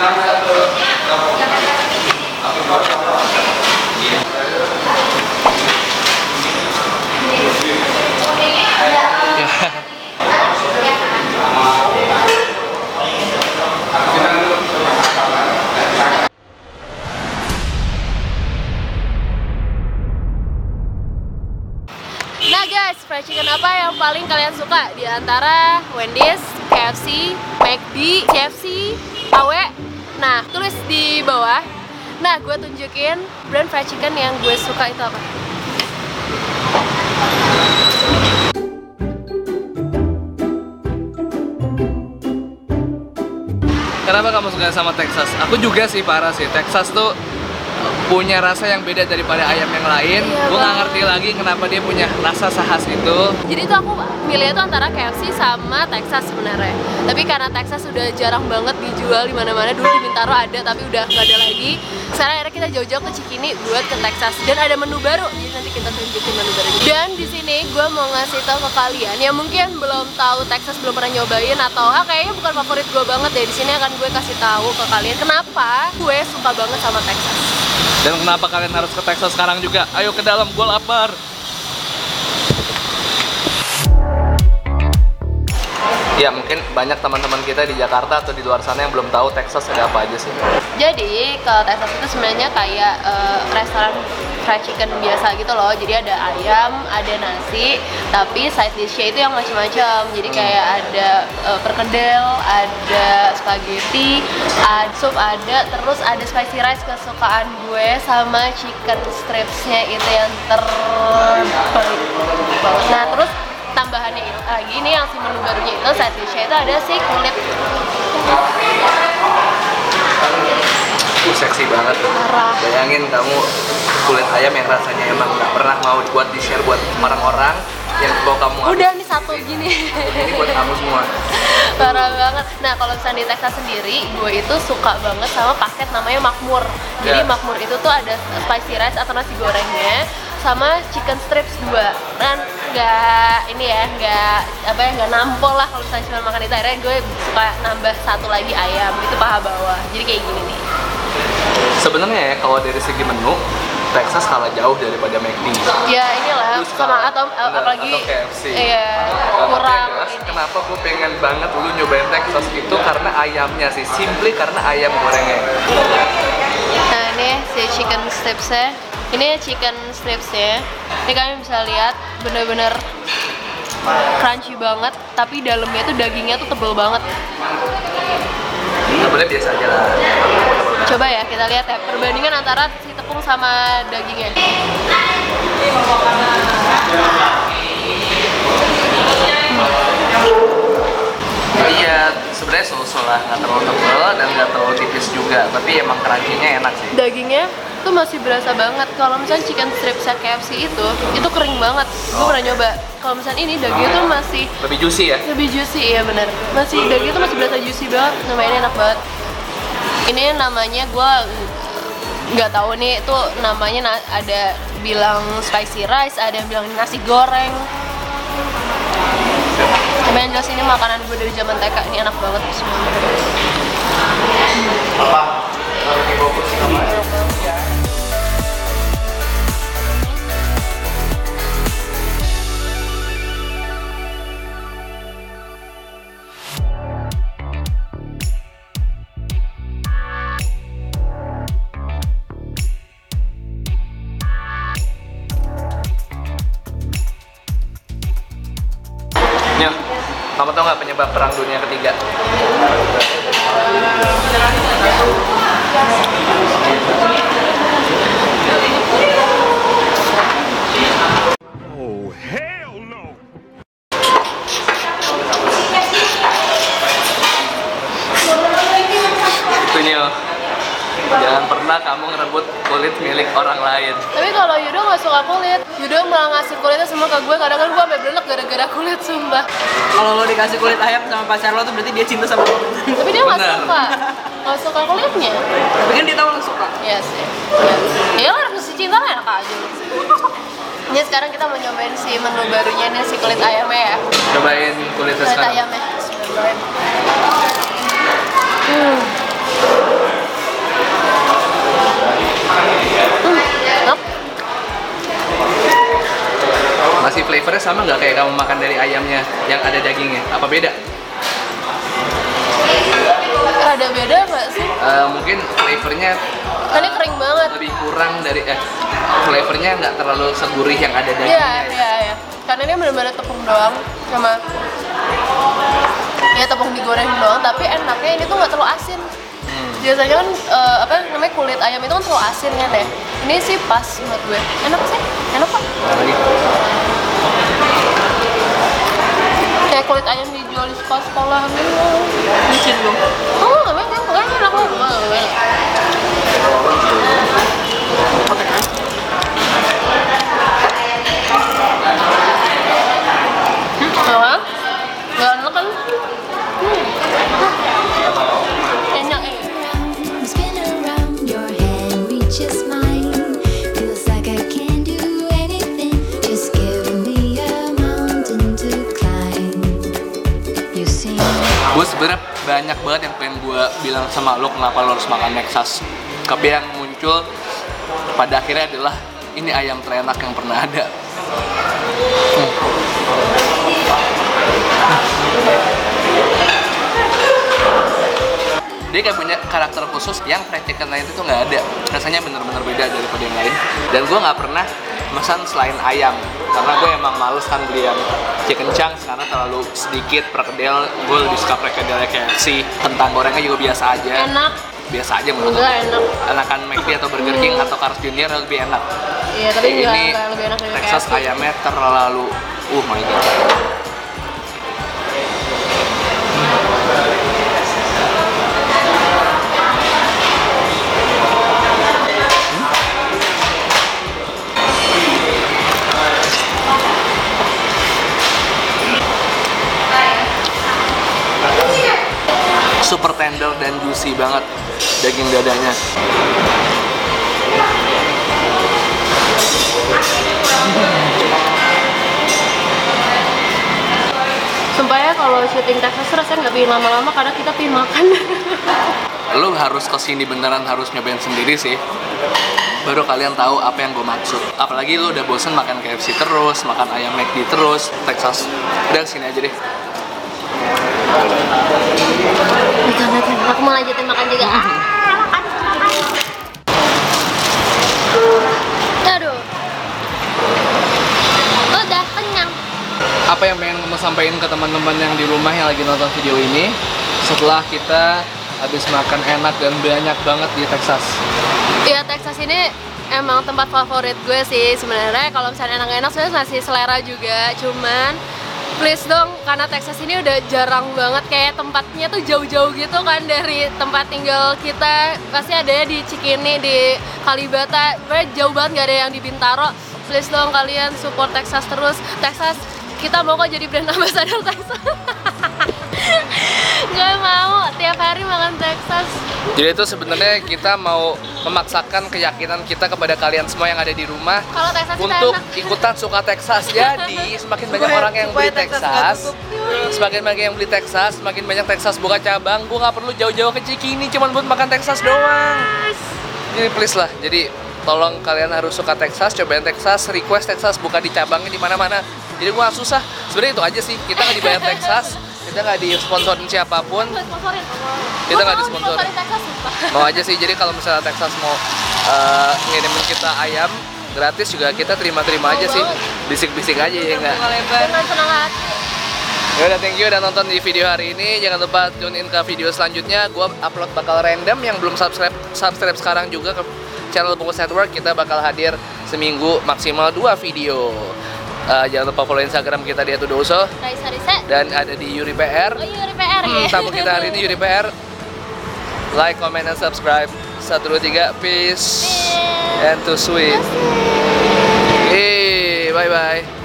Nah guys, fried chicken apa yang paling kalian suka di antara Wendy's, KFC, McD, KFC, AW? Nah, tulis di bawah. Nah, gue tunjukin brand fried chicken yang gue suka itu apa. Kenapa kamu suka sama Texas? Aku juga sih, parah sih. Texas tuh punya rasa yang beda daripada ayam yang lain. Iya, gue nggak ngerti lagi kenapa dia punya rasa khas itu. Jadi tuh aku milih itu antara KFC sama Texas sebenarnya. Tapi karena Texas udah jarang banget dijual di mana-mana. Dulu di Bintaro ada, tapi udah nggak ada lagi. Sekarang akhirnya kita jauh-jauh ke Cikini buat ke Texas. Dan ada menu baru, jadi nanti kita tunjukin menu baru. Dan di sini gue mau ngasih tahu ke kalian yang mungkin belum tahu Texas, belum pernah nyobain atau kayaknya bukan favorit gue banget deh. Di sini akan gue kasih tahu ke kalian kenapa gue suka banget sama Texas. Dan kenapa kalian harus ke Texas sekarang juga? Ayo ke dalam, gue lapar. Ya mungkin banyak teman-teman kita di Jakarta atau di luar sana yang belum tahu Texas ada apa aja sih. Jadi ke Texas itu sebenarnya kayak restoran fried chicken biasa gitu loh. Jadi ada ayam, ada nasi, tapi side dish-nya itu yang macam-macam. Jadi kayak ada perkedel, ada spaghetti, ada sup ada, terus ada spicy rice kesukaan gue sama chicken strips-nya itu yang terbaik banget. Nah terus tambahannya itu lagi ini yang si menu barunya itu side dish-nya itu ada si kulit. Seksi banget. Parah. Bayangin kamu kulit ayam yang rasanya emang nggak pernah mau buat di-share buat orang-orang yang bawa kamu. Udah nih satu gini. Ini buat kamu semua. Parah banget. Nah kalau misalnya di Texas sendiri, gue itu suka banget sama paket namanya Makmur. Jadi Makmur itu tuh ada spicy rice atau nasi gorengnya sama chicken strips 2. Dan nggak ini ya, nggak nampol lah kalau misalnya cuma makan itu. Akhirnya gue suka nambah satu lagi ayam, itu paha bawah. Jadi kayak gini nih. Sebenarnya ya kalau dari segi menu Texas kalah jauh daripada McD. Ya inilah sama atau apalagi atau KFC. Iya, Tapi kurang yang jelas, ini. kenapa gue pengen banget dulu nyobain Texas itu karena ayamnya sih, simply karena ayam gorengnya. Nah ini si chicken stripsnya, ini chicken stripsnya. Ini kalian bisa lihat bener-bener crunchy banget, tapi dalamnya tuh dagingnya tuh tebel banget. Boleh biasa aja lah. Coba ya kita lihat ya perbandingan antara si tepung sama dagingnya. Jadi ya sebenarnya so-so lah, nggak terlalu tebal dan nggak terlalu tipis juga, tapi emang crunchy-nya enak sih. Dagingnya tuh masih berasa banget. Kalau misalnya chicken strips KFC itu kering banget. Gue pernah nyoba. Kalau misalnya ini dagingnya tuh masih Lebih juicy ya? lebih juicy, ya benar. Dagingnya tuh masih berasa juicy banget. Namanya enak banget. Ini namanya gue nggak tahu nih, itu namanya ada bilang spicy rice, ada yang bilang nasi goreng. Coba yang jelas ini makanan gue dari zaman TK, ini enak banget semuanya. Apa? Harus difokus sama Nyah, kamu tau nggak penyebab perang dunia ketiga? Oh, hell no! Itu Nyah, jangan pernah kamu ngerebut kulit milik orang lain. Tapi kalau Yudo nggak suka kulit, Yudo malah ngasih kulitnya semua ke gue. Kadang-kadang gue sampai belek gara-gara kulit, sumpah. Kalau lo dikasih kulit ayam sama pacar lo tuh berarti dia cinta sama lo. Tapi dia nggak Benar. suka kulitnya. Tapi kan dia tahu lo suka. Iya sih. Ya harus mesti cinta lah, enak aja. Ini sekarang kita mau nyobain si menu barunya ini, si kulit ayamnya ya. Cobain kulitnya Kulit sekarang. ayamnya. Bismillahirrahmanirrahim. sama nggak kayak kamu makan dari ayamnya yang ada dagingnya? Apa beda? Ada beda nggak sih? Mungkin flavornya Kan ini kering banget. lebih kurang dari flavornya nggak terlalu segurih yang ada Iya, dagingnya. iya. Karena ini benar-benar tepung doang sama ya tepung digoreng doang, tapi enaknya ini tuh nggak terlalu asin. Biasanya kan apa namanya kulit ayam itu kan terlalu asin kan ya. Ini sih pas menurut gue. Enak sih, enak kok. Lagi. Kayak kulit ayam dijual di sekolah gitu. Micin dong. Oh, nggak enak kok. Apa? Nggak enak kan? Enak Spin around your head, reaches mine. Feels like I can do anything. Just give me a mountain to climb. You see. Gue sebenarnya banyak banget yang pengen gue bilang sama lo kenapa lo harus makan Texas. Tapi yang muncul pada akhirnya adalah ini ayam terenak yang pernah ada. Dia kayak punya karakter khusus yang fried chicken lain itu nggak ada. Rasanya bener-bener beda daripada yang lain. Dan gue nggak pernah pesan selain ayam karena gue emang males kan beli yang chicken chunks karena terlalu sedikit perkedel. Gue lebih suka perkedelnya KFC. Kentang gorengnya juga biasa aja. enak. Biasa aja menurut Enggak enak. Enakan McD atau Burger King atau Carl's Jr. lebih enak. Iya, tapi Ini enggak lebih enak dari Texas KFC. ayamnya terlalu my god. Super tender dan juicy banget daging dadanya. Sumpah ya kalau syuting Texas rasanya nggak pengen lama-lama karena kita pengen makan. Lu harus kesini beneran harus nyobain sendiri sih. Baru kalian tahu apa yang gue maksud. Apalagi lu udah bosen makan KFC terus, makan ayam McD terus, Texas. Udah sini aja deh. Makan. Aku mau lanjutin makan juga. Aduh. Udah kenyang. Apa yang pengen kamu sampaikan ke teman-teman yang di rumah yang lagi nonton video ini setelah kita habis makan enak dan banyak banget di Texas? Iya, Texas ini emang tempat favorit gue sih sebenarnya. Kalau misalnya enak-enak sebenarnya masih selera juga. Cuman please dong, karena Texas ini udah jarang banget, kayak tempatnya tuh jauh-jauh gitu kan dari tempat tinggal kita. Pasti adanya di Cikini, di Kalibata, jauh banget, gak ada yang di Bintaro. Please dong kalian support Texas terus. Texas, kita mau kok jadi brand ambassador Texas. Gak mau tiap hari makan Texas. Jadi itu sebenarnya kita mau memaksakan keyakinan kita kepada kalian semua yang ada di rumah Kalau Texas kita untuk enak. ikutan suka Texas. Jadi semakin banyak orang yang beli Texas, semakin banyak yang beli Texas, semakin banyak Texas buka cabang. Gue nggak perlu jauh-jauh ke Cikini cuma buat makan Texas doang. Jadi please lah. Jadi tolong kalian harus suka Texas, cobain Texas, request Texas buka di cabangnya di mana-mana. Jadi gue nggak susah. Sebenarnya itu aja sih. Kita nggak dibayar Texas, kita nggak disponsorin siapapun. Kita nggak disponsorin. Mau aja sih. Jadi kalau misalnya Texas mau ngirimin kita ayam gratis juga kita terima-terima aja sih. Bisik-bisik aja ya nggak. Dengan senang hati. Ya udah, thank you udah nonton di video hari ini. Jangan lupa tune in ke video selanjutnya. Gua upload bakal random. Yang belum subscribe sekarang juga ke channel Bungkus Network. Kita bakal hadir seminggu maksimal 2 video. Jangan lupa follow Instagram kita di @udoso Raisa Risa. dan ada di Yuri PR. Oh iya, PR ya. Tamu kita hari ini Yuri PR. Like, comment, and subscribe. 1, 2, 3, peace. And to sweet. Hey, bye bye.